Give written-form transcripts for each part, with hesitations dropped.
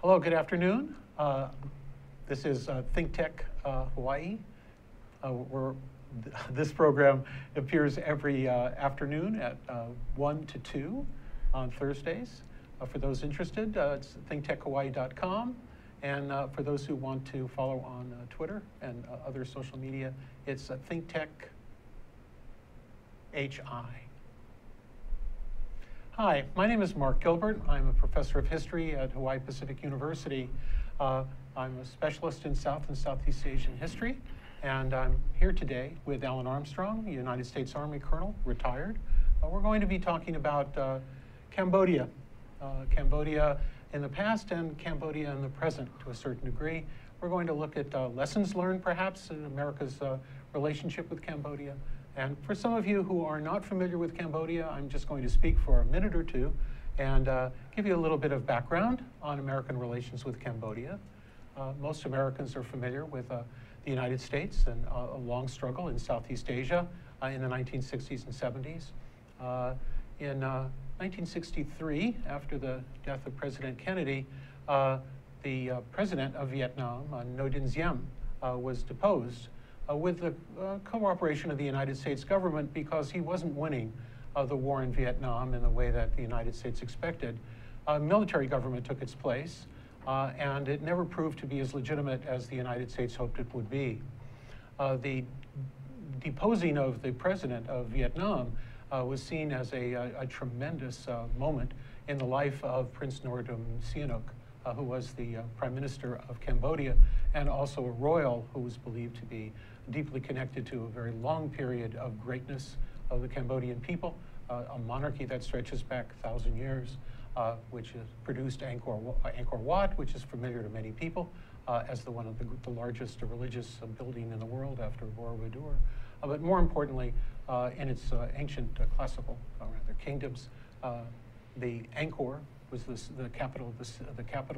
Hello, good afternoon. This is Think Tech Hawaii. This program appears every afternoon at 1 to 2 on Thursdays. For those interested, it's thinktechhawaii.com. And for those who want to follow on Twitter and other social media, it's ThinkTechHI. Hi, my name is Marc Gilbert. I'm a professor of history at Hawaii Pacific University. I'm a specialist in South and Southeast Asian history, and I'm here today with Alan Armstrong, a United States Army colonel, retired. We're going to be talking about Cambodia. Cambodia in the past and Cambodia in the present to a certain degree. We're going to look at lessons learned, perhaps, in America's relationship with Cambodia. And for some of you who are not familiar with Cambodia, I'm just going to speak for a minute or two and give you a little bit of background on American relations with Cambodia. Most Americans are familiar with the United States and a long struggle in Southeast Asia in the 1960s and 70s. In 1963, after the death of President Kennedy, the president of Vietnam, Ngo Dinh Diem, was deposed with the cooperation of the United States government because he wasn't winning the war in Vietnam in the way that the United States expected. Military government took its place, and it never proved to be as legitimate as the United States hoped it would be. The deposing of the president of Vietnam was seen as a tremendous moment in the life of Prince Norodom Sihanouk, who was the Prime Minister of Cambodia and also a royal who was believed to be deeply connected to a very long period of greatness of the Cambodian people, a monarchy that stretches back 1,000 years, which has produced Angkor Wat, which is familiar to many people as one of the largest religious building in the world after Borobudur. But more importantly, in its ancient classical kingdoms, the Angkor was the capital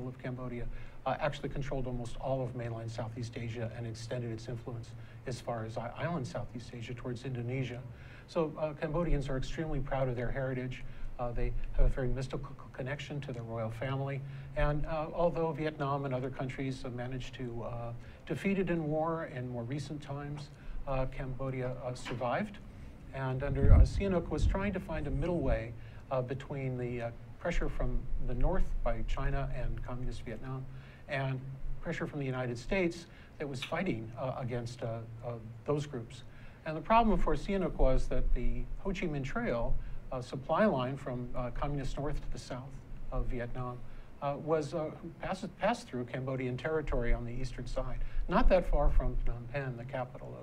of Cambodia, actually controlled almost all of mainland Southeast Asia and extended its influence as far as island Southeast Asia towards Indonesia. So Cambodians are extremely proud of their heritage. They have a very mystical connection to their royal family. And although Vietnam and other countries managed to defeat it in war in more recent times, Cambodia survived. And under Sihanouk was trying to find a middle way between the pressure from the north by China and Communist Vietnam and pressure from the United States that was fighting against those groups. And the problem for Sihanouk was that the Ho Chi Minh Trail supply line from communist north to the south of Vietnam passed through Cambodian territory on the eastern side, not that far from Phnom Penh, the capital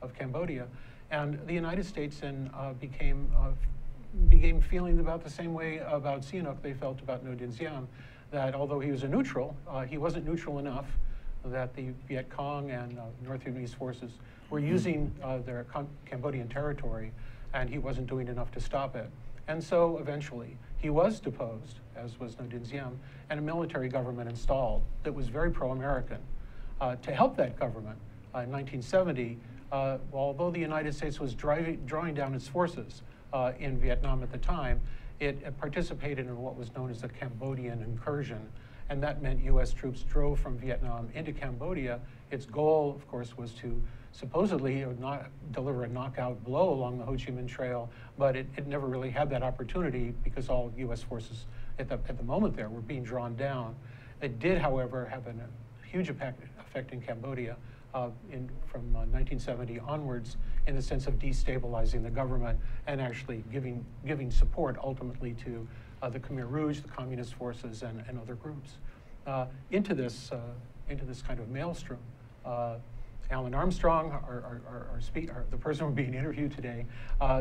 of Cambodia. And the United States then became feeling about the same way about Sihanouk they felt about Ngo Dinh Diem, that although he was a neutral, he wasn't neutral enough, that the Viet Cong and North Vietnamese forces were using their Cambodian territory, and he wasn't doing enough to stop it. And so eventually he was deposed, as was Ngo Dinh Diem, and a military government installed that was very pro-American. To help that government, in 1970, although the United States was drawing down its forces in Vietnam at the time, it participated in what was known as the Cambodian incursion, and that meant U.S. troops drove from Vietnam into Cambodia. Its goal, of course, was to supposedly not deliver a knockout blow along the Ho Chi Minh Trail, but it never really had that opportunity because all U.S. forces at the moment there were being drawn down. It did, however, have a huge effect in Cambodia from 1970 onwards, in the sense of destabilizing the government and actually giving support ultimately to the Khmer Rouge, the communist forces, and other groups. Into this kind of maelstrom, Alan Armstrong, the person we're being interviewed today,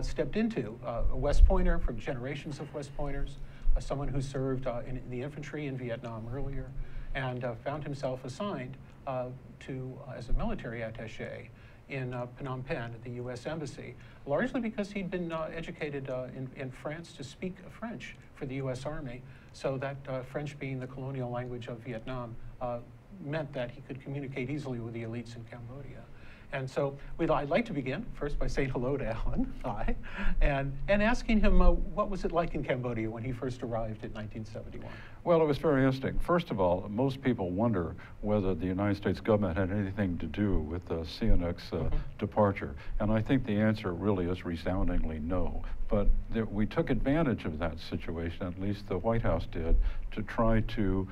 stepped into a West Pointer from generations of West Pointers, someone who served in the infantry in Vietnam earlier, and found himself assigned as a military attache in Phnom Penh at the U.S. Embassy, largely because he'd been educated in France to speak French for the U.S. Army, so that French being the colonial language of Vietnam meant that he could communicate easily with the elites in Cambodia. And so I'd like to begin first by saying hello to Alan, hi, and asking him what was it like in Cambodia when he first arrived in 1971? Well, it was very interesting. First of all, most people wonder whether the United States government had anything to do with Sihanouk's departure. And I think the answer really is resoundingly no. But we took advantage of that situation, at least the White House did, to try to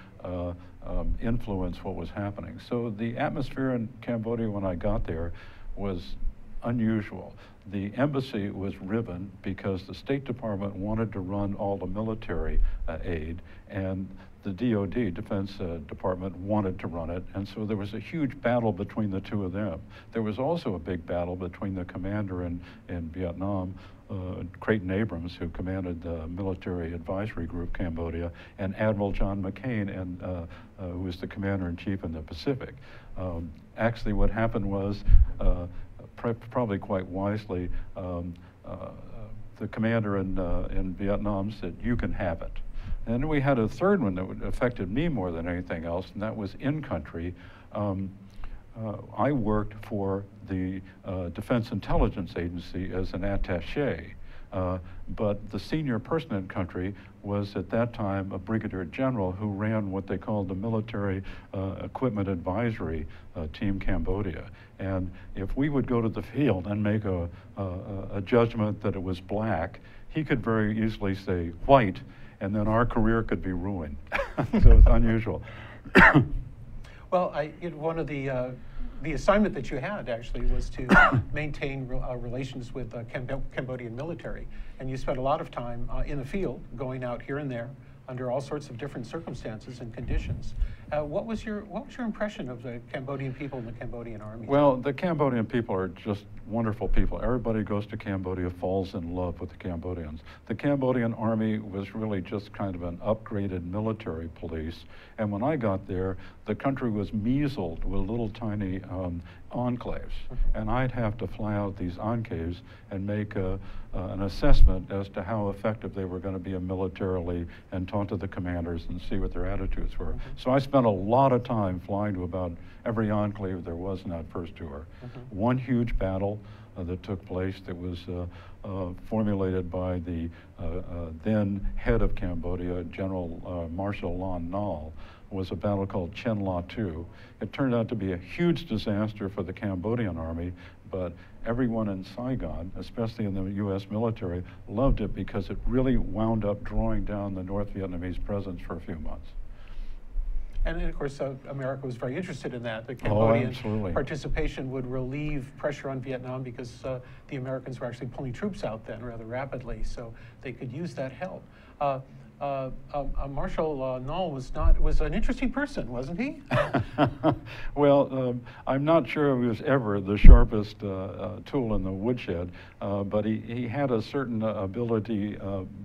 influence what was happening. So the atmosphere in Cambodia when I got there was unusual. The embassy was riven because the State Department wanted to run all the military aid, and the DOD, Defense Department, wanted to run it, and so there was a huge battle between the two of them. There was also a big battle between the commander in Vietnam, Creighton Abrams, who commanded the Military Advisory Group Cambodia, and Admiral John McCain, who was the commander-in-chief in the Pacific. Actually, what happened was, probably quite wisely, the commander in Vietnam said, "You can have it." And then we had a third one that affected me more than anything else, and that was in-country. I worked for the Defense Intelligence Agency as an attache, but the senior person in country was at that time a brigadier general who ran what they called the Military Equipment Advisory Team Cambodia. And if we would go to the field and make a judgment that it was black, he could very easily say white, and then our career could be ruined. So it's unusual. Well, one of the assignment that you had actually was to maintain relations with Cambodian military, and you spent a lot of time in the field, going out here and there under all sorts of different circumstances and conditions. What was your impression of the Cambodian people and the Cambodian army? Well, the Cambodian people are just wonderful people. Everybody goes to Cambodia, falls in love with the Cambodians. The Cambodian army was really just kind of an upgraded military police. And when I got there, the country was measled with little tiny enclaves. And I'd have to fly out these enclaves and make an assessment as to how effective they were going to be militarily, and talk to the commanders and see what their attitudes were. So I spent a lot of time flying to about every enclave there was in that first tour. One huge battle that took place that was formulated by the then head of Cambodia, General Marshal Lon Nol, was a battle called Chen La Tu. It turned out to be a huge disaster for the Cambodian army, but everyone in Saigon, especially in the U.S. military, loved it because it really wound up drawing down the North Vietnamese presence for a few months. And of course, America was very interested in that. The Cambodian participation would relieve pressure on Vietnam because the Americans were actually pulling troops out then rather rapidly, so they could use that help. Marshal Nol was an interesting person, wasn't he? Well, I'm not sure he was ever the sharpest tool in the woodshed, but he had a certain ability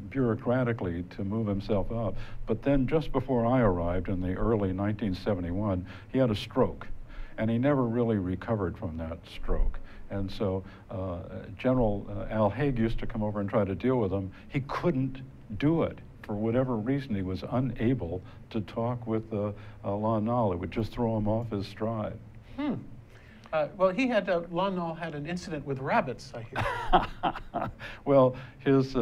bureaucratically to move himself up. But then just before I arrived in the early 1971, he had a stroke, and he never really recovered from that stroke. And so General Al Haig used to come over and try to deal with him. He couldn't do it. For whatever reason, he was unable to talk with Lon Nol. It would just throw him off his stride. Well, Lon Nol had an incident with rabbits, I hear. Well, his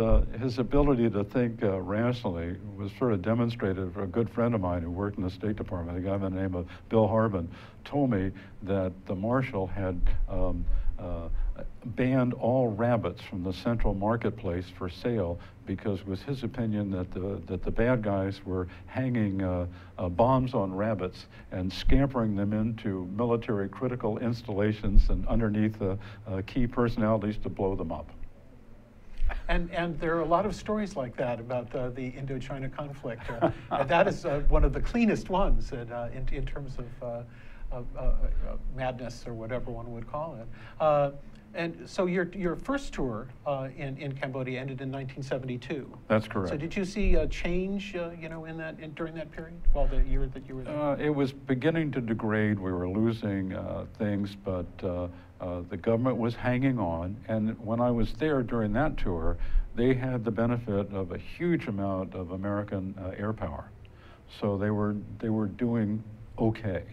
ability to think rationally was sort of demonstrated. A good friend of mine who worked in the State Department, a guy by the name of Bill Harbin, told me that the marshal had banned all rabbits from the central marketplace for sale because it was his opinion that the bad guys were hanging bombs on rabbits and scampering them into military critical installations and underneath key personalities to blow them up. And there are a lot of stories like that about the Indochina conflict. That is one of the cleanest ones in terms of madness, or whatever one would call it. And so your first tour in Cambodia ended in 1972. That's correct. So did you see a change, during that period, while the year that you were there? It was beginning to degrade. We were losing things, but the government was hanging on. And when I was there during that tour, they had the benefit of a huge amount of American air power, so they were doing okay.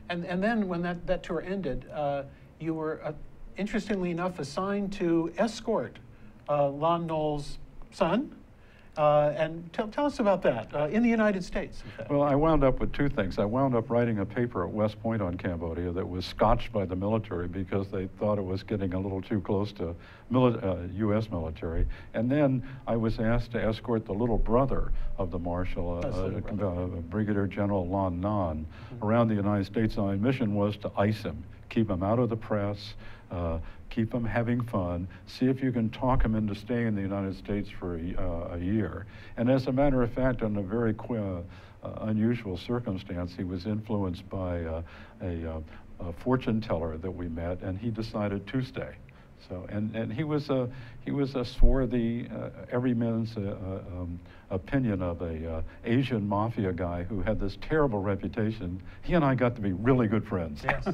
And then when that tour ended, you were, interestingly enough, assigned to escort Lon Nol's son. And tell us about that, in the United States, in fact. Well, I wound up with two things. I wound up writing a paper at West Point on Cambodia that was scotched by the military because they thought it was getting a little too close to U.S. military. And then I was asked to escort the little brother of the Marshal, Brigadier General Lon Non, around the United States. And my mission was to ice him, keep him out of the press, keep him having fun, see if you can talk him into staying in the United States for a year. And as a matter of fact, in a very unusual circumstance, he was influenced by a fortune teller that we met, and he decided to stay. So, and he was a swarthy, every man's opinion of a Asian mafia guy who had this terrible reputation. He and I got to be really good friends. Yes.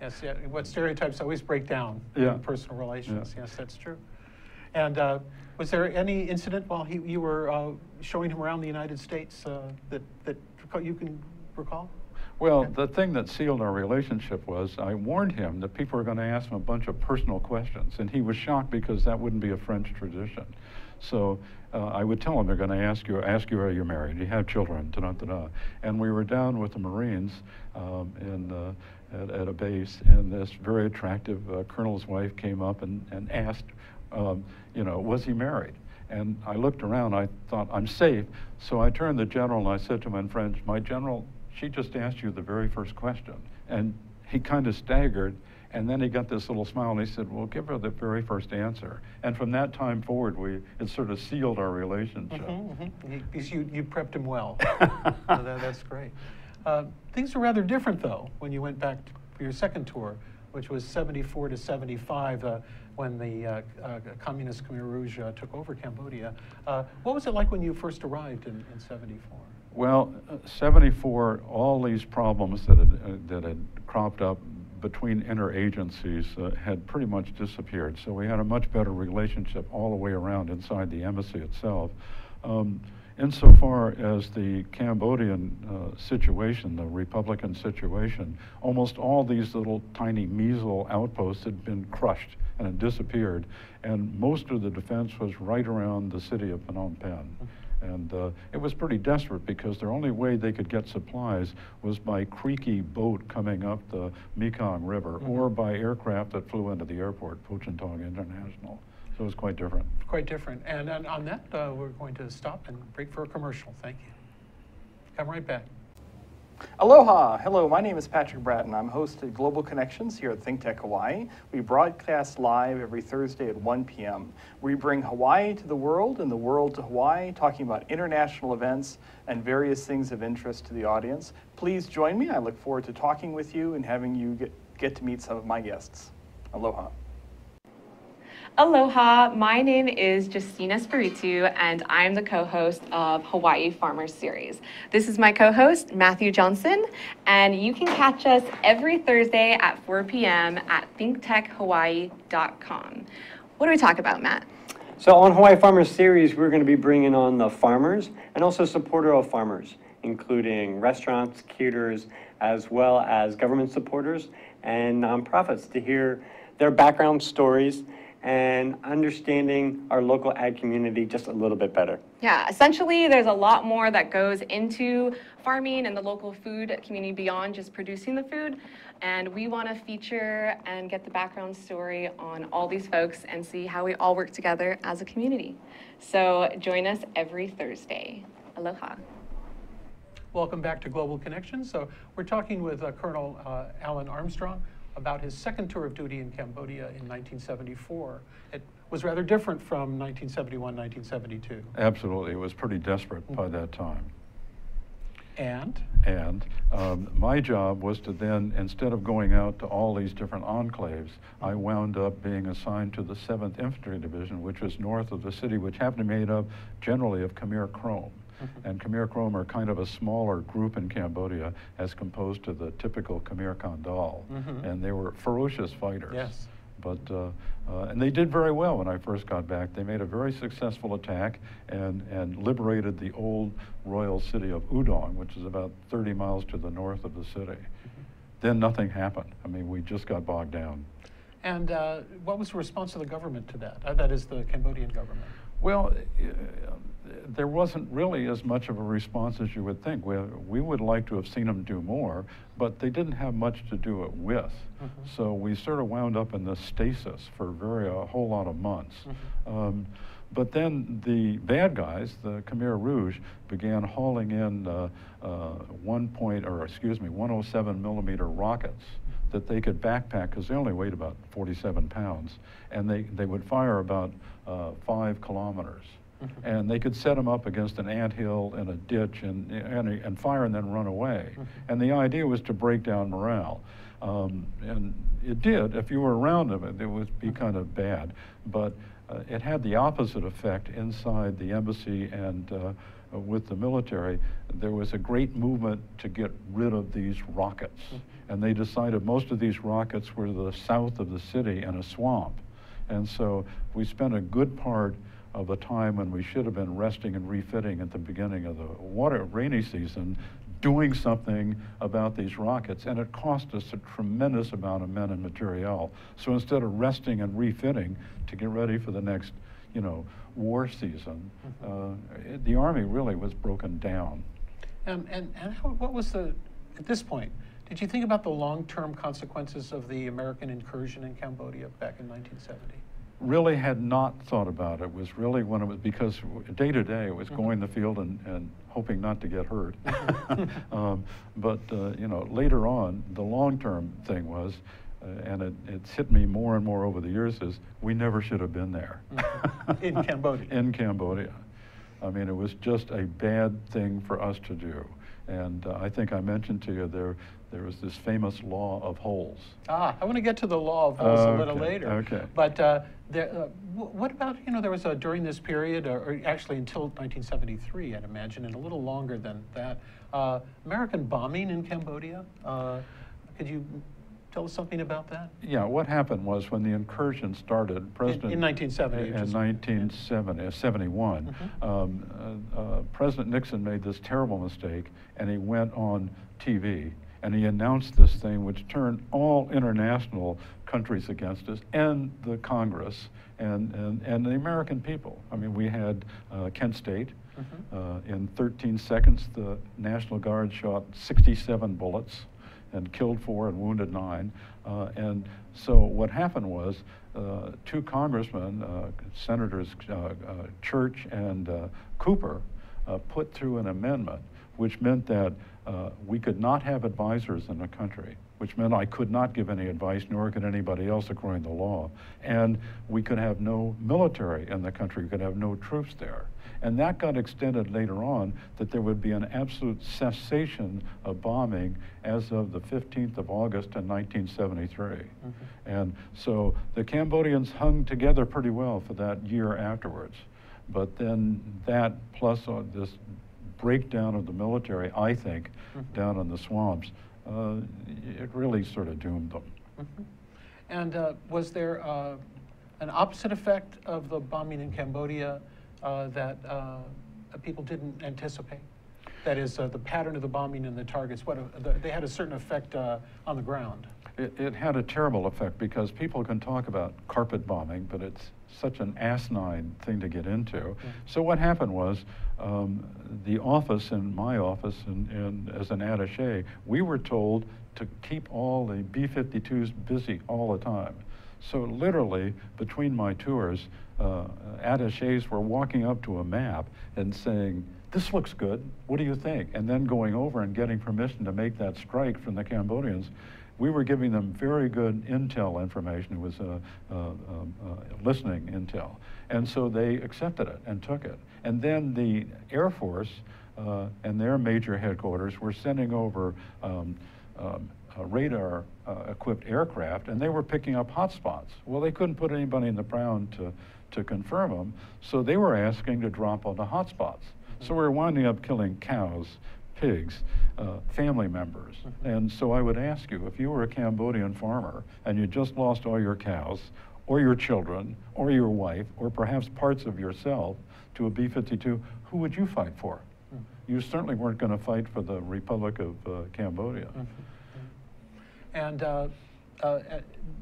Yes, yeah. What stereotypes always break down in personal relations. Yes, that's true. And was there any incident while you were showing him around the United States that you can recall? Well, the thing that sealed our relationship was I warned him that people were going to ask him a bunch of personal questions, and he was shocked because that wouldn't be a French tradition. So I would tell him they're going to ask you, are you married? Do you have children? Da-da-da-da. And we were down with the Marines at a base, and this very attractive colonel's wife came up and asked, was he married? And I looked around, I thought, I'm safe. So I turned to the general and I said to him in French, my general, she just asked you the very first question. And he kind of staggered, and then he got this little smile and he said, well, give her the very first answer. And from that time forward, it sort of sealed our relationship. Because you prepped him well. That's great. Things were rather different, though, when you went back for your second tour, which was 74 to 75, when the Communist Khmer Rouge took over Cambodia. What was it like when you first arrived in 74? Well, 74, all these problems that had cropped up between interagencies had pretty much disappeared. So we had a much better relationship all the way around inside the embassy itself. Insofar as the Cambodian situation, the Republican situation, almost all these little tiny measle outposts had been crushed and had disappeared, and most of the defense was right around the city of Phnom Penh. And it was pretty desperate because their only way they could get supplies was by creaky boat coming up the Mekong River or by aircraft that flew into the airport, Pochentong International. So it was quite different. Quite different. And on that, we're going to stop and break for a commercial. Thank you. Come right back. Aloha! Hello, my name is Patrick Bratton. I'm host of Global Connections here at ThinkTech Hawaii. We broadcast live every Thursday at 1 p.m. We bring Hawaii to the world and the world to Hawaii, talking about international events and various things of interest to the audience. Please join me. I look forward to talking with you and having you get to meet some of my guests. Aloha. Aloha, my name is Justina Spiritu, and I'm the co-host of Hawaii Farmers Series. This is my co-host, Matthew Johnson, and you can catch us every Thursday at 4 p.m. at thinktechhawaii.com. What do we talk about, Matt? So on Hawaii Farmers Series, we're going to be bringing on the farmers and also supporter of farmers, including restaurants, caterers, as well as government supporters and nonprofits to hear their background stories and understanding our local ag community just a little bit better. Yeah, essentially there's a lot more that goes into farming and the local food community beyond just producing the food. And we want to feature and get the background story on all these folks and see how we all work together as a community. So join us every Thursday. Aloha. Welcome back to Global Connections. So we're talking with Colonel Alan Armstrong about his second tour of duty in Cambodia in 1974. It was rather different from 1971, 1972. Absolutely, it was pretty desperate by that time. And my job was to then, instead of going out to all these different enclaves, I wound up being assigned to the 7th Infantry Division, which was north of the city, which happened to be made up generally of Khmer Krom. And Khmer Krom are kind of a smaller group in Cambodia as composed to the typical Khmer Kandal. And they were ferocious fighters. Yes. But, and they did very well when I first got back. They made a very successful attack and liberated the old royal city of Udon, which is about 30 miles to the north of the city. then nothing happened. I mean, we just got bogged down. And what was the response of the government to that? That is the Cambodian government. Well, there wasn't really as much of a response as you would think. We would like to have seen them do more, but they didn't have much to do it with. So we sort of wound up in this stasis for a whole lot of months. But then the bad guys, the Khmer Rouge, began hauling in 107 millimeter rockets that they could backpack, because they only weighed about 47 pounds, and they would fire about 5 kilometers. And they could set them up against an anthill and a ditch and fire and then run away. And the idea was to break down morale. And it did. If you were around them, it would be kind of bad. But it had the opposite effect inside the embassy and with the military. There was a great movement to get rid of these rockets. And they decided most of these rockets were to the south of the city in a swamp. And so we spent a good part of a time when we should have been resting and refitting at the beginning of the rainy season, doing something about these rockets, and it cost us a tremendous amount of men and materiel. So instead of resting and refitting to get ready for the next, war season, the Army really was broken down. What was at this point, did you think about the long-term consequences of the American incursion in Cambodia back in 1970? Really had not thought about it. It was really when it was, because day to day it was going in the field and hoping not to get hurt. But later on, the long-term thing was, and it's hit me more and more over the years, is we never should have been there. In Cambodia? In Cambodia. I mean, it was just a bad thing for us to do. And I think I mentioned to you there was this famous law of holes. I want to get to the law of holes a little later. Okay. But what about, there was during this period, or actually until 1973, I'd imagine, and a little longer than that, American bombing in Cambodia. Could you tell us something about that? Yeah, what happened was when the incursion started, in 1970. In 1971, President Nixon made this terrible mistake, and he went on TV and he announced this thing which turned all international countries against us, and the Congress, and the American people. I mean, we had Kent State. In 13 seconds, the National Guard shot 67 bullets and killed 4 and wounded 9. And so what happened was 2 congressmen, Senators Church and Cooper, put through an amendment which meant that we could not have advisors in the country, which meant I could not give any advice, nor could anybody else according to law. And we could have no military in the country, we could have no troops there. And that got extended later on, that there would be an absolute cessation of bombing as of the 15th of August in 1973. And so the Cambodians hung together pretty well for that year afterwards. But then that plus this breakdown of the military, I think, down in the swamps, it really sort of doomed them. And was there an opposite effect of the bombing in Cambodia that people didn't anticipate? That is, the pattern of the bombing and the targets, they had a certain effect on the ground. It had a terrible effect, because people can talk about carpet bombing, but it's such an asinine thing to get into. So what happened was, the office, in my office, and as an attache, we were told to keep all the B-52s busy all the time. So literally, between my tours, attaches were walking up to a map and saying, "This looks good, what do you think?" And then going over and getting permission to make that strike from the Cambodians. We were giving them very good intel information. It was listening intel. And so they accepted it and took it. And then the Air Force and their major headquarters were sending over radar-equipped aircraft, and they were picking up hotspots. Well, they couldn't put anybody in the ground to confirm them, so they were asking to drop on the hotspots. So we were winding up killing cows, pigs, family members. And so I would ask you, if you were a Cambodian farmer and you just lost all your cows, or your children, or your wife, or perhaps parts of yourself to a B-52, who would you fight for? You certainly weren't going to fight for the Republic of Cambodia. And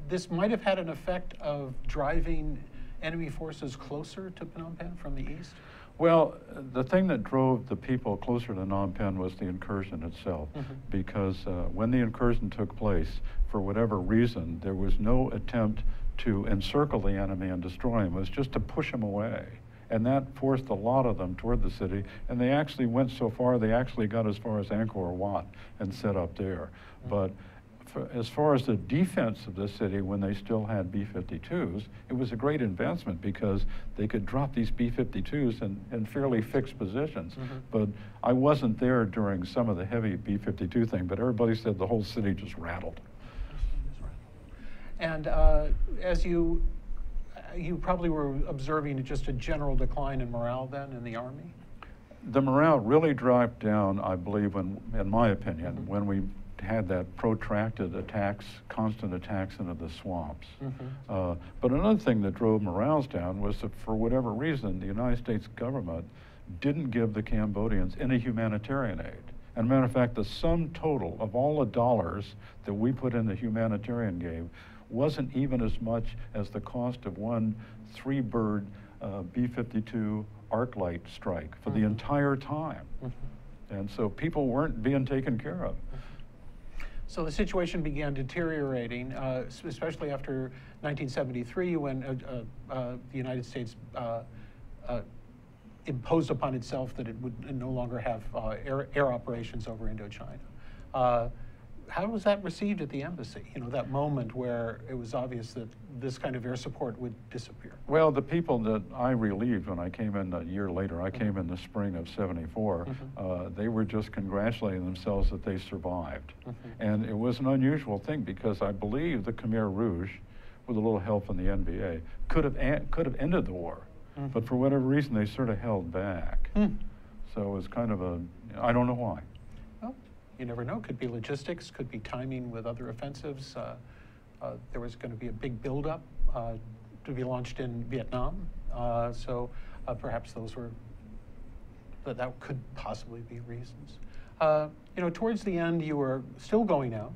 this might have had an effect of driving enemy forces closer to Phnom Penh from the east? Well, the thing that drove the people closer to Phnom Penh was the incursion itself, because when the incursion took place, for whatever reason, there was no attempt to encircle the enemy and destroy him. It was just to push him away. And that forced a lot of them toward the city, and they actually went so far, they actually got as far as Angkor Wat and set up there. But as far as the defense of the city, when they still had B-52s, it was a great advancement because they could drop these B-52s in fairly fixed positions. But I wasn't there during some of the heavy B-52 thing, but everybody said the whole city just rattled. And as you probably were observing just a general decline in morale then in the Army? The morale really dropped down, I believe, when, in my opinion, when we had that protracted attacks, constant attacks into the swamps. But another thing that drove morale down was that for whatever reason, the United States government didn't give the Cambodians any humanitarian aid. As a matter of fact, the sum total of all the dollars that we put in the humanitarian game wasn't even as much as the cost of one 3-bird B-52 arc light strike for the entire time. And so people weren't being taken care of. So the situation began deteriorating, especially after 1973, when the United States imposed upon itself that it would no longer have air operations over Indochina. How was that received at the embassy? You know, that moment where it was obvious that this kind of air support would disappear. Well, the people that I relieved when I came in a year later, I came in the spring of '74, they were just congratulating themselves that they survived. And it was an unusual thing because I believe the Khmer Rouge, with a little help from the NBA, could have ended the war. But for whatever reason, they sort of held back. So it was kind of a, I don't know why. Well, you never know. Could be logistics, could be timing with other offensives. There was going to be a big buildup to be launched in Vietnam. So perhaps those were, that could possibly be reasons. You know, towards the end, you were still going out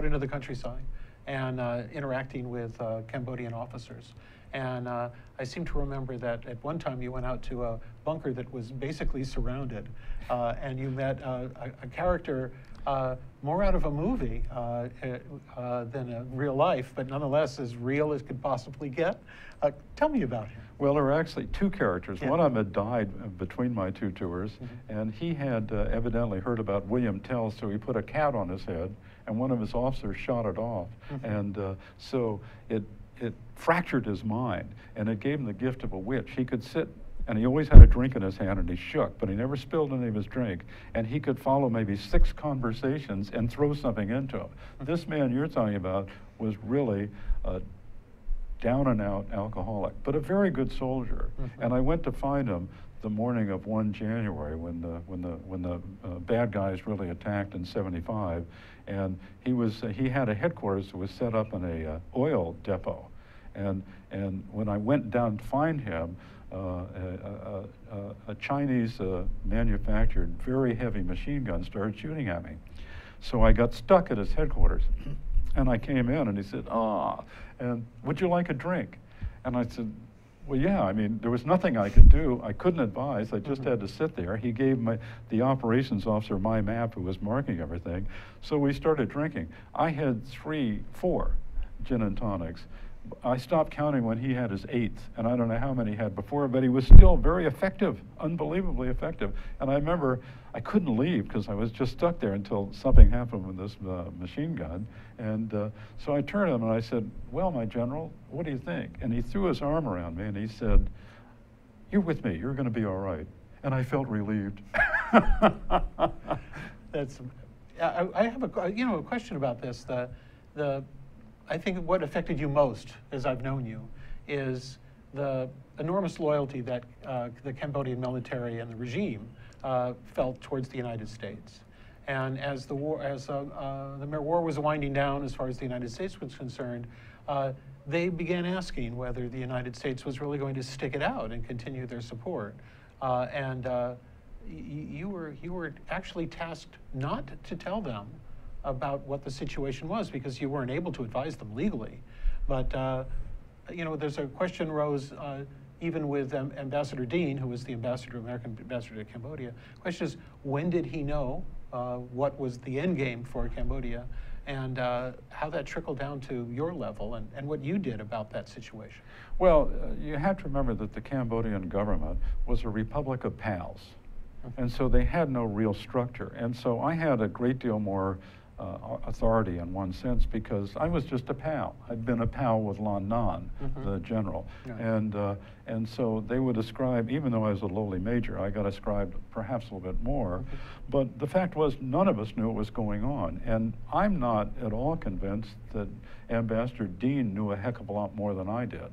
into the countryside and interacting with Cambodian officers. And I seem to remember that at one time you went out to a bunker that was basically surrounded, and you met a character more out of a movie than a real life, but nonetheless as real as could possibly get. Tell me about him. Well, there were actually two characters. One of them had died between my two tours, and he had evidently heard about William Tell, so he put a cat on his head, and one of his officers shot it off. And so it fractured his mind, and it gave him the gift of a witch. He could sit, and he always had a drink in his hand, and he shook, but he never spilled any of his drink, and he could follow maybe 6 conversations and throw something into them. This man you're talking about was really a down-and-out alcoholic, but a very good soldier. And I went to find him the morning of 1 January when the bad guys really attacked in '75, and he had a headquarters that was set up in a oil depot, and when I went down to find him, a Chinese manufactured very heavy machine gun started shooting at me. So I got stuck at his headquarters, and I came in, and he said, and would you like a drink? And I said, well, yeah, I mean, there was nothing I could do. I couldn't advise. I just had to sit there. He gave the operations officer my map, who was marking everything. So we started drinking. I had 4 gin and tonics. I stopped counting when he had his 8th, and I don't know how many he had before, but he was still very effective, unbelievably effective. And I remember I couldn't leave because I was just stuck there until something happened with this machine gun. And so I turned to him and I said, well, my general, what do you think? And he threw his arm around me and he said, you're with me, you're going to be all right. And I felt relieved. That's, I have a question about this. I think what affected you most, as I've known you, is the enormous loyalty that the Cambodian military and the regime felt towards the United States. And as the war was winding down, as far as the United States was concerned, they began asking whether the United States was really going to stick it out and continue their support. And you were actually tasked not to tell them about what the situation was, because you weren't able to advise them legally. But you know, there's a question rose even with Ambassador Dean, who was the American ambassador to Cambodia. The question is, when did he know what was the end game for Cambodia, and how that trickled down to your level, and what you did about that situation? Well, you have to remember that the Cambodian government was a republic of pals. And so they had no real structure. And so I had a great deal more authority in one sense, because I was just a pal. I'd been a pal with Lon Non, the general. Yeah. And so they would ascribe, even though I was a lowly major, I got ascribed perhaps a little bit more. But the fact was, none of us knew what was going on. And I'm not at all convinced that Ambassador Dean knew a heck of a lot more than I did.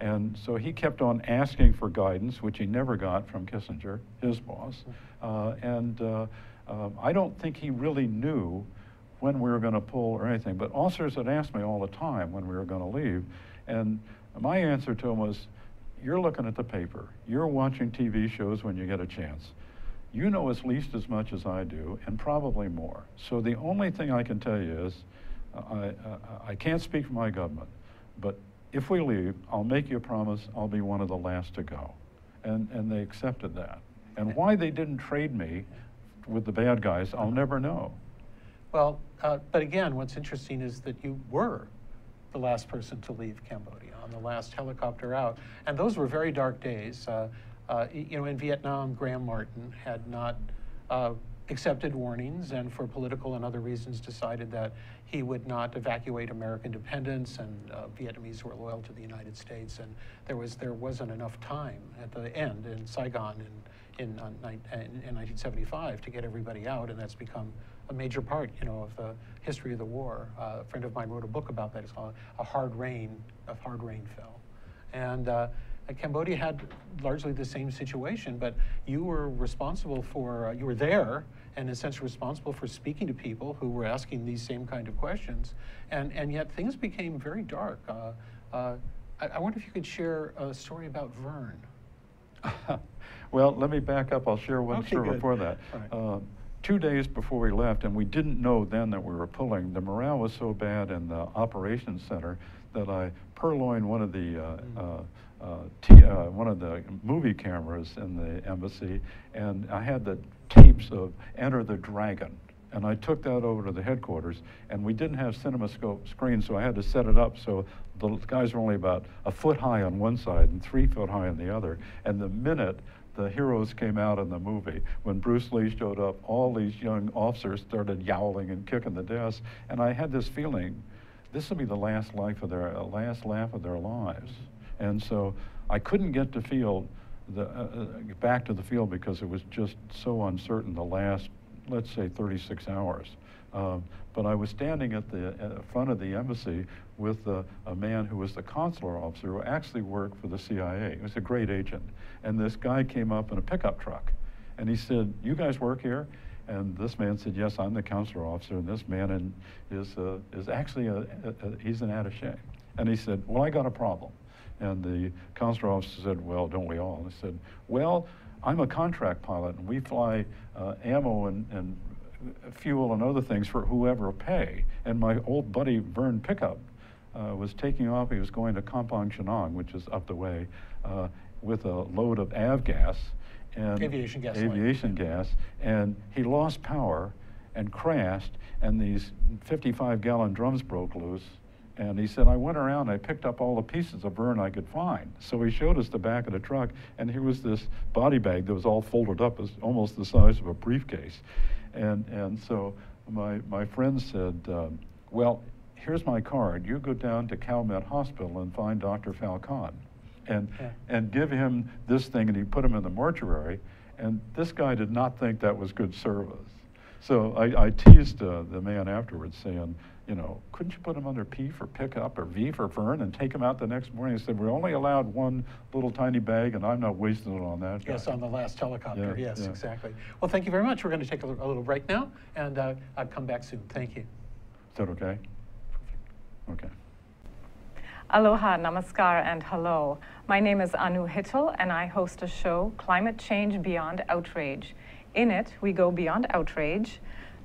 And so he kept on asking for guidance, which he never got from Kissinger, his boss. I don't think he really knew when we were going to pull or anything, but officers had asked me all the time when we were going to leave, and my answer to him was, you're looking at the paper, you're watching TV shows when you get a chance. You know at least as much as I do, and probably more. So the only thing I can tell you is, I can't speak for my government, but if we leave, I'll make you a promise I'll be one of the last to go. And they accepted that. And why they didn't trade me with the bad guys, I'll never know. Well, but again, what's interesting is that you were the last person to leave Cambodia on the last helicopter out. And those were very dark days. You know, in Vietnam, Graham Martin had not accepted warnings, and for political and other reasons decided that he would not evacuate American independence, and Vietnamese were loyal to the United States, and there wasn't enough time at the end in Saigon in 1975 to get everybody out, and that's become a major part, you know, of the history of the war. A friend of mine wrote a book about that. It's called A Hard Rain Fell. And Cambodia had largely the same situation, but you were responsible for, you were there, and in a sense responsible for speaking to people who were asking these same kind of questions, and yet things became very dark. I wonder if you could share a story about Vern. Well, let me back up. I'll share one story before that. Right. 2 days before we left, and we didn't know then that we were pulling, the morale was so bad in the operations center that I purloined one of the movie cameras in the embassy, and I had the tapes of Enter the Dragon. And I took that over to the headquarters, and we didn't have CinemaScope screens, so I had to set it up so the guys were only about a foot high on one side and 3 foot high on the other. And the minute the heroes came out in the movie, when Bruce Lee showed up, all these young officers started yowling and kicking the desk, and I had this feeling, this will be the last laugh of their lives. And so I couldn't get to field, back to the field, because it was just so uncertain the last, let's say, 36 hours. But I was standing at the front of the embassy with a man who was the consular officer who actually worked for the CIA. He was a great agent. And this guy came up in a pickup truck, and he said, "You guys work here?" And this man said, "Yes, I'm the consular officer." And this man is actually he's an attache. And he said, "Well, I got a problem." And the consular officer said, "Well, don't we all?" And he said, "Well, I'm a contract pilot, and we fly ammo and fuel and other things for whoever will pay. And my old buddy Vern Pickup was taking off. He was going to Kampong Chenong, which is up the way, with a load of avgas and aviation gas, and he lost power and crashed, and these 55-gallon drums broke loose. And he said, I went around, I picked up all the pieces of Vern I could find. So he showed us the back of the truck, and here was this body bag that was all folded up as almost the size of a briefcase. And so my friend said, well, here's my card. You go down to CalMet Hospital and find Dr. Falcon and give him this thing, and he put him in the mortuary. And this guy did not think that was good service. So I teased the man afterwards, saying, you know, couldn't you put him under P for pickup or V for Vern and take him out the next morning? He said, we're only allowed one little tiny bag, and I'm not wasting it on that guy. Yes, on the last helicopter. Yeah, yes, yeah. Exactly. Well, thank you very much. We're going to take a little break now, and I'll come back soon. Thank you. Is that okay? Okay. Aloha, namaskar, and hello. My name is Anu Hittel, and I host a show, Climate Change Beyond Outrage. In it, we go beyond outrage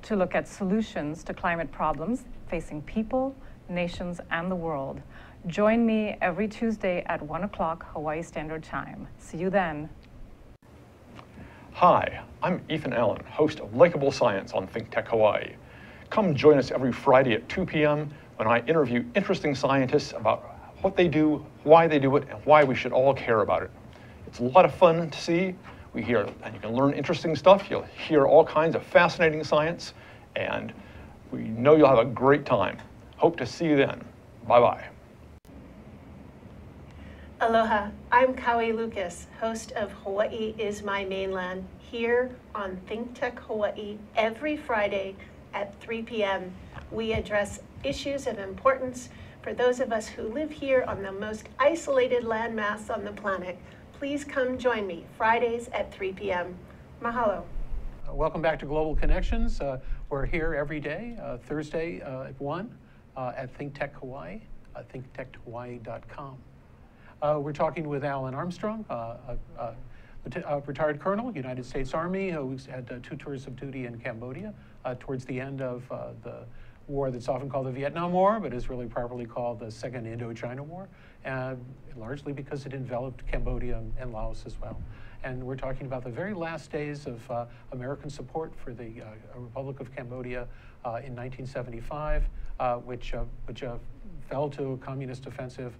to look at solutions to climate problems facing people, nations, and the world. Join me every Tuesday at 1 o'clock Hawaii Standard Time. See you then. Hi, I'm Ethan Allen, host of Linkable Science on ThinkTech Hawaii. Come join us every Friday at 2 p.m. when I interview interesting scientists about what they do, why they do it, and why we should all care about it. It's a lot of fun to see. We hear, and you can learn interesting stuff. You'll hear all kinds of fascinating science, and we know you'll have a great time. Hope to see you then. Bye-bye. Aloha, I'm Kaui Lucas, host of Hawaii is My Mainland, here on ThinkTech Hawaii every Friday at 3 p.m. We address issues of importance for those of us who live here on the most isolated landmass on the planet. Please come join me Fridays at 3 p.m. Mahalo. Welcome back to Global Connections. We're here every day, Thursday at 1 at ThinkTech Hawaii, thinktechhawaii.com. We're talking with Alan Armstrong, a retired colonel, United States Army, who's had 2 tours of duty in Cambodia towards the end of the war that's often called the Vietnam War, but is really properly called the Second Indochina War, largely because it enveloped Cambodia and Laos as well. And we're talking about the very last days of American support for the Republic of Cambodia in 1975, which fell to a communist offensive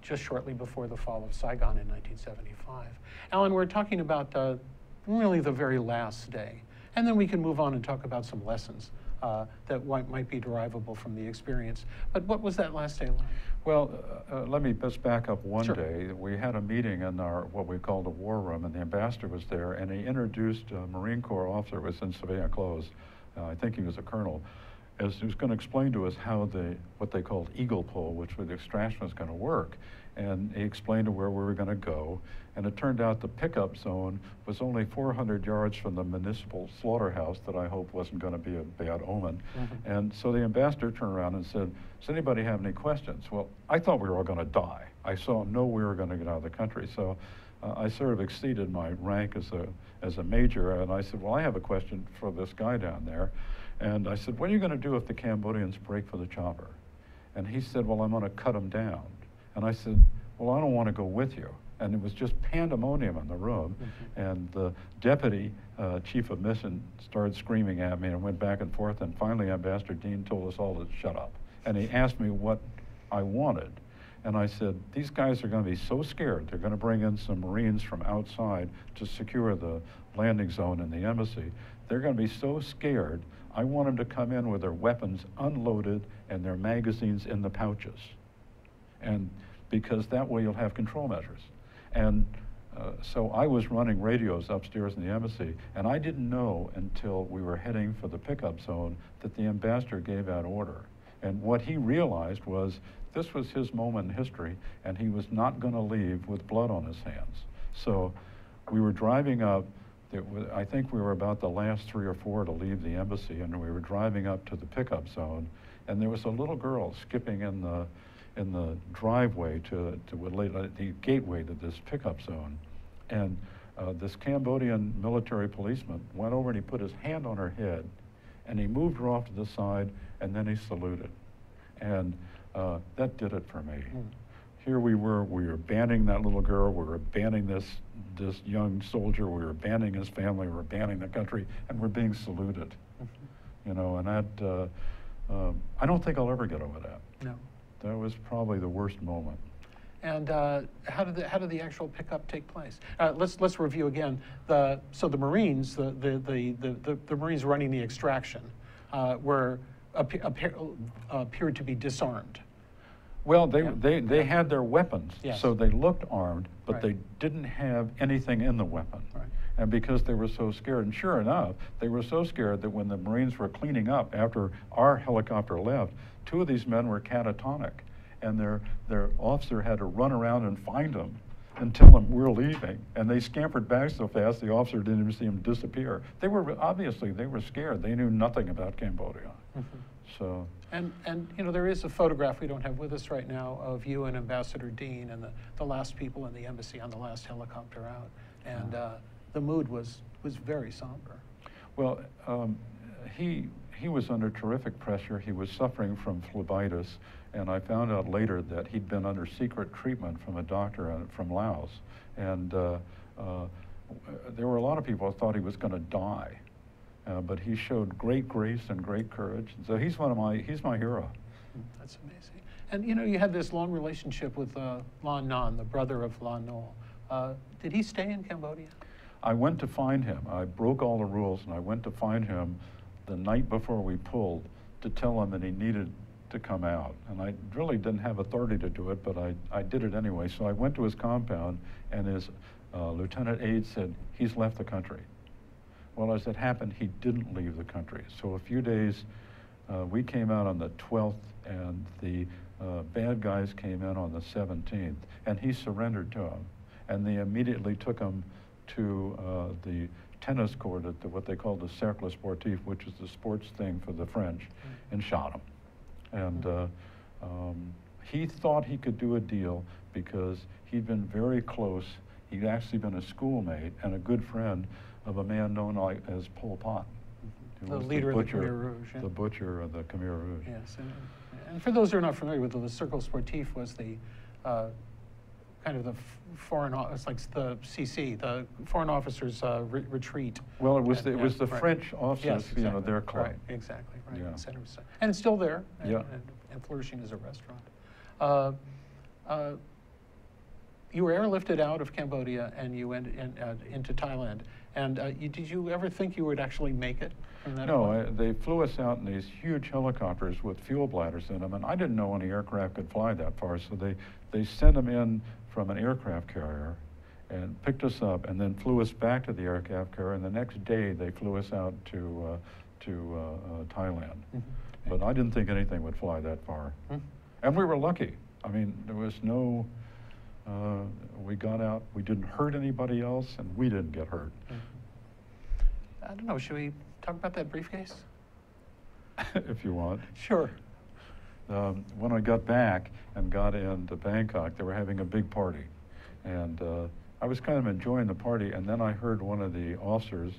just shortly before the fall of Saigon in 1975. Alan, we're talking about really the very last day. And then we can move on and talk about some lessons that might be derivable from the experience. But what was that last day like? Well, let me just back up one Sure. day. We had a meeting in our, what we called a war room, and the ambassador was there, and he introduced a Marine Corps officer who was in civilian clothes. I think he was a colonel. As he was going to explain to us how what they called eagle pull, which was the extraction, was going to work. And he explained where we were going to go. And it turned out the pickup zone was only 400 yards from the municipal slaughterhouse that I hope wasn't going to be a bad omen. Mm-hmm. And so the ambassador turned around and said, does anybody have any questions? Well, I thought we were all going to die. I know we were going to get out of the country. So I sort of exceeded my rank as a major. And I said, well, I have a question for this guy down there. And I said, what are you going to do if the Cambodians break for the chopper? And he said, well, I'm going to cut them down. And I said, well, I don't want to go with you. And it was just pandemonium in the room. Mm-hmm. And the deputy chief of mission started screaming at me and went back and forth. And finally, Ambassador Dean told us all to shut up. And he asked me what I wanted. And I said, these guys are going to be so scared. They're going to bring in some Marines from outside to secure the landing zone in the embassy. They're going to be so scared. I want them to come in with their weapons unloaded and their magazines in the pouches. And because that way you'll have control measures. And so I was running radios upstairs in the embassy, and I didn't know until we were heading for the pickup zone that the ambassador gave that order. And what he realized was this was his moment in history, and he was not going to leave with blood on his hands. So we were driving up. I think we were about the last 3 or 4 to leave the embassy, and we were driving up to the pickup zone, and there was a little girl skipping in the driveway to the gateway to this pickup zone. And this Cambodian military policeman went over and he put his hand on her head, and he moved her off to the side, and then he saluted. And that did it for me. Here we were banning that little girl, we were banning this young soldier, we were banning his family, we were banning the country, and we're being saluted. Mm-hmm. You know, and that, I don't think I'll ever get over that. No. That was probably the worst moment. And how did the actual pickup take place? Let's review again. So the Marines, the Marines running the extraction, appeared to be disarmed. Well, they had their weapons, yes. So they looked armed, but right. they didn't have anything in the weapon. Right. And because they were so scared, and sure enough, they were so scared that when the Marines were cleaning up after our helicopter left, 2 of these men were catatonic, and their officer had to run around and find them and tell them we're leaving. And they scampered back so fast, the officer didn't even see them disappear. They were scared. They knew nothing about Cambodia. Mm-hmm. So. And you know, there is a photograph we don't have with us right now of you and Ambassador Dean and the last people in the embassy on the last helicopter out. And the mood was very somber. Well, he was under terrific pressure. He was suffering from phlebitis, and I found out later that he'd been under secret treatment from a doctor from Laos. And there were a lot of people who thought he was going to die, but he showed great grace and great courage. So he's my hero. That's amazing. And you know, you had this long relationship with Lon Non, the brother of Lon Nol. Did he stay in Cambodia? I went to find him. I broke all the rules, and I went to find him the night before we pulled to tell him that he needed to come out. And I really didn't have authority to do it, but I did it anyway. So I went to his compound, and his lieutenant aide said, he's left the country. Well, as it happened, he didn't leave the country. So a few days, we came out on the 12th, and the bad guys came in on the 17th, and he surrendered to them. And they immediately took him to the tennis court at what they called the Cercle Sportif, which is the sports thing for the French, and shot him. And he thought he could do a deal because he'd been very close. He'd actually been a schoolmate and a good friend of a man known as Pol Pot. The leader of the Khmer Rouge. Yeah. The butcher of the Khmer Rouge. Yes, and for those who are not familiar with it, the Cercle Sportif was the kind of the foreign, it's like the CC, the foreign officers' retreat. Well, it was the French officers, yes, exactly. You know, their club. Right, exactly, right. Yeah. And it's still there, yeah. and flourishing as a restaurant. You were airlifted out of Cambodia and you went into Thailand. And did you ever think you would actually make it from that point? No, they flew us out in these huge helicopters with fuel bladders in them, and I didn't know any aircraft could fly that far, so they sent them in from an aircraft carrier and picked us up and then flew us back to the aircraft carrier, and the next day they flew us out to Thailand. Mm-hmm. But I didn't think anything would fly that far. Mm-hmm. And we were lucky. I mean, there was no... we got out, we didn't hurt anybody else, and we didn't get hurt. Mm-hmm. I don't know, should we talk about that briefcase? If you want. Sure. When I got back and got into Bangkok, they were having a big party. And I was kind of enjoying the party, and then I heard one of the officers,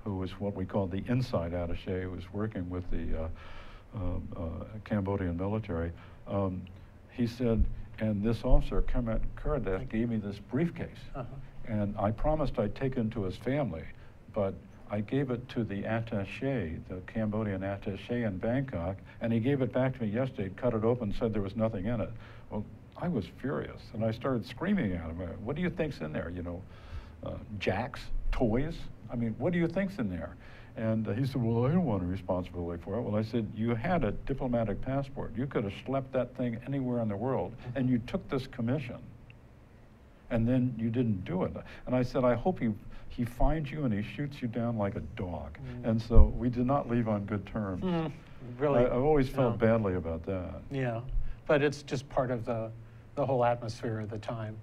who was what we called the inside attache, who was working with the Cambodian military, he said, and this officer, Karadev, gave me this briefcase. Uh-huh. And I promised I'd take it to his family, but I gave it to the attache, the Cambodian attache in Bangkok, and he gave it back to me yesterday, cut it open, said there was nothing in it. Well, I was furious, and I started screaming at him, what do you think's in there? You know, jacks, toys? I mean, what do you think's in there? And he said, well, I don't want a responsibility for it. Well, I said, you had a diplomatic passport. You could have schlepped that thing anywhere in the world, and you took this commission, and then you didn't do it. And I said, I hope he finds you and he shoots you down like a dog. Mm. And so we did not leave on good terms. Mm. Really? I've always felt badly about that. Yeah, but it's just part of the whole atmosphere of the time.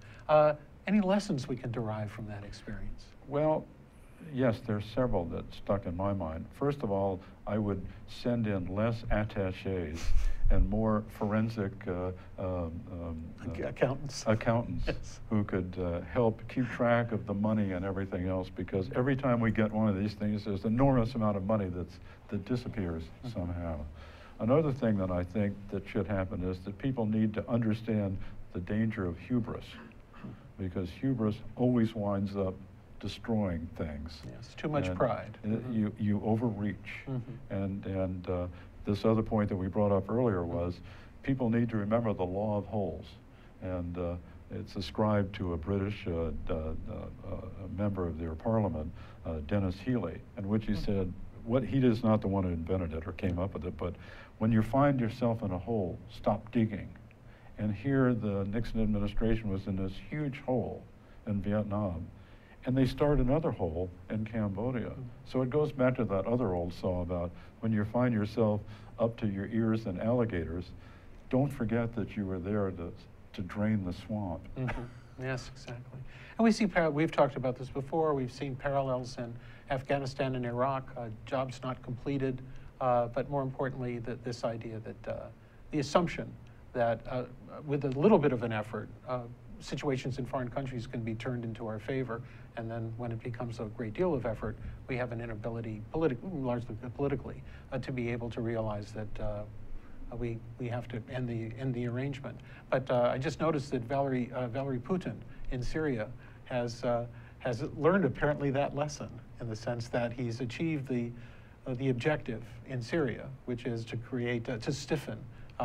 Any lessons we can derive from that experience? Well, yes, there's several that stuck in my mind. First of all, I would send in less attaches and more forensic accountants yes. Who could help keep track of the money and everything else, because every time we get one of these things, there's an enormous amount of money that disappears somehow. Another thing that I think that should happen is that people need to understand the danger of hubris, because hubris always winds up destroying things. Yes, too much pride. You overreach. Mm-hmm. And this other point that we brought up earlier was people need to remember the law of holes. And it's ascribed to a British member of their parliament, Dennis Healy, in which he said, he is not the one who invented it or came up with it, but when you find yourself in a hole, stop digging. And here the Nixon administration was in this huge hole in Vietnam, and they started another hole in Cambodia. So it goes back to that other old saw about when you find yourself up to your ears in alligators, don't forget that you were there to drain the swamp. Mm-hmm. Yes, exactly. And we see, we've talked about this before, we've seen parallels in Afghanistan and Iraq, jobs not completed, but more importantly, this idea that the assumption that with a little bit of an effort, situations in foreign countries can be turned into our favor, and then when it becomes a great deal of effort, we have an inability, largely politically, to be able to realize that we have to end the arrangement. But I just noticed that Valery Putin in Syria has learned apparently that lesson, in the sense that he's achieved the objective in Syria, which is to create to stiffen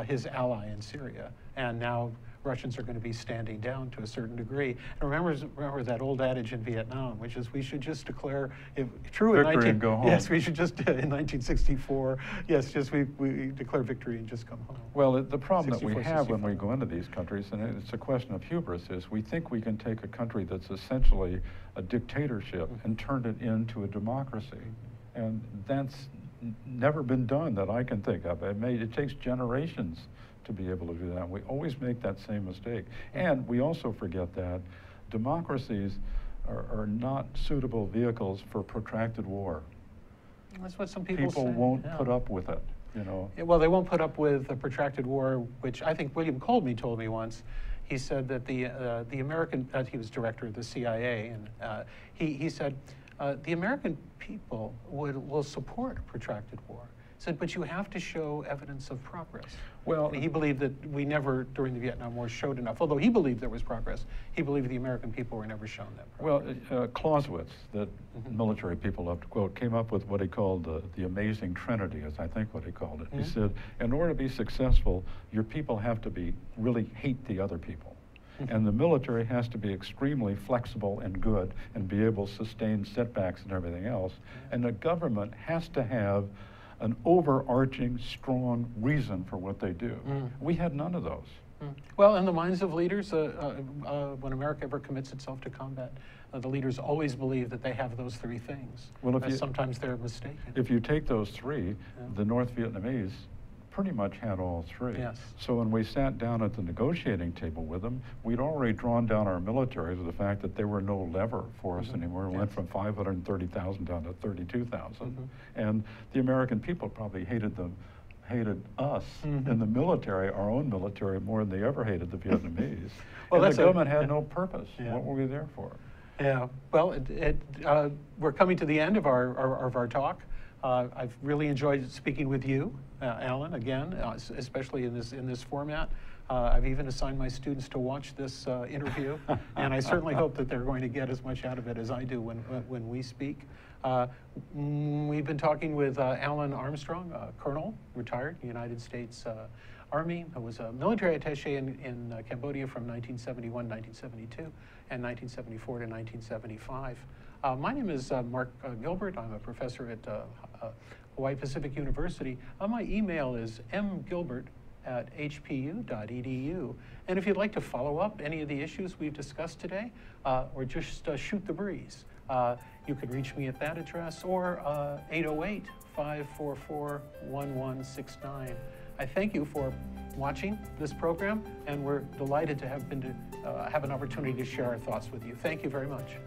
his ally in Syria, and now Russians are going to be standing down to a certain degree. And remember that old adage in Vietnam, which is we should just declare, if true in victory and go home. Yes, we should just in 1964. Yes, just we declare victory and just come home. Well, the problem that we 64, have when we 65. go into these countries, and it's a question of hubris, is we think we can take a country that's essentially a dictatorship and turn it into a democracy, and that's never been done that I can think of. It takes generations to be able to do that. We always make that same mistake. And we also forget that democracies are not suitable vehicles for protracted war. That's what some people say. People won't put up with it, you know. Yeah, well, they won't put up with a protracted war, which I think William Colby told me once. He said that the American, he was director of the CIA, and he said, the American people will support a protracted war. He said, but you have to show evidence of progress. Well, and he believed that we never, during the Vietnam War, showed enough. Although he believed there was progress, he believed the American people were never shown that progress. Well, Clausewitz, that military people love to quote, came up with what he called the amazing trinity, is I think what he called it. He said, in order to be successful, your people have to really hate the other people. And the military has to be extremely flexible and good and be able to sustain setbacks and everything else. And the government has to have an overarching, strong reason for what they do. We had none of those. Well, in the minds of leaders, when America ever commits itself to combat, the leaders always believe that they have those three things. Well, sometimes they're mistaken. If you take those three, the North Vietnamese pretty much had all three. Yes. So when we sat down at the negotiating table with them, we'd already drawn down our military to the fact that there were no lever for us anymore. We went from 530,000 down to 32,000. And the American people probably hated us in the military, our own military, more than they ever hated the Vietnamese. Well, and the government had no purpose. What were we there for? Yeah, well, we're coming to the end of our talk. I've really enjoyed speaking with you, Alan, again, especially in this format. I've even assigned my students to watch this interview, and I certainly hope that they're going to get as much out of it as I do when we speak. We've been talking with Alan Armstrong, Colonel, retired, United States Army, who was a military attache in Cambodia from 1971 1972 and 1974 to 1975. My name is Marc Gilbert. I'm a professor at Hawaii Pacific University. My email is mgilbert@hpu.edu. And if you'd like to follow up any of the issues we've discussed today, or just shoot the breeze, you could reach me at that address, or 808-544-1169. I thank you for watching this program, and we're delighted to have an opportunity to share our thoughts with you. Thank you very much.